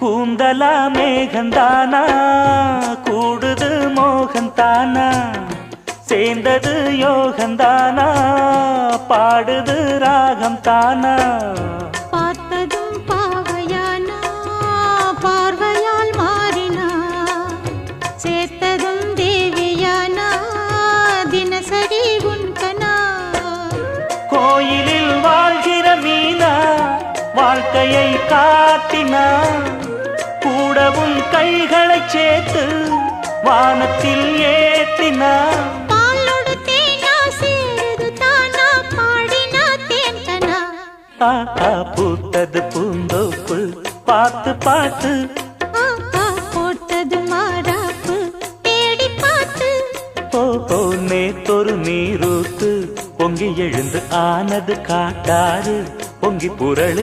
கூந்தலா மேகந்தானா கூடுது மோகந்தானா சேர்ந்தது யோகந்தானா பாடுது ராகம் தானா பார்த்ததும் பாவையானா பார்வையால் மாறினா சேர்த்ததும் தேவியானா தினசரி உன்கனா கோயிலில் வாழ்கிற மீனா வாழ்க்கையை காட்டினா கூடவும் கைகளை சேர்த்து வானத்தில் ஏற்றினா பாலோடு தேனா சேருது தானா பாடினா தேன்கனா பூத்தது பூந்தோப்பு பார்த்து பார்த்து போட்டது மாறாப்பு தேடி பார்த்து ஓ நேத்தொரு நீரூத்து பொங்கி எழுந்து ஆனது காட்டாறு பொங்கி புரளு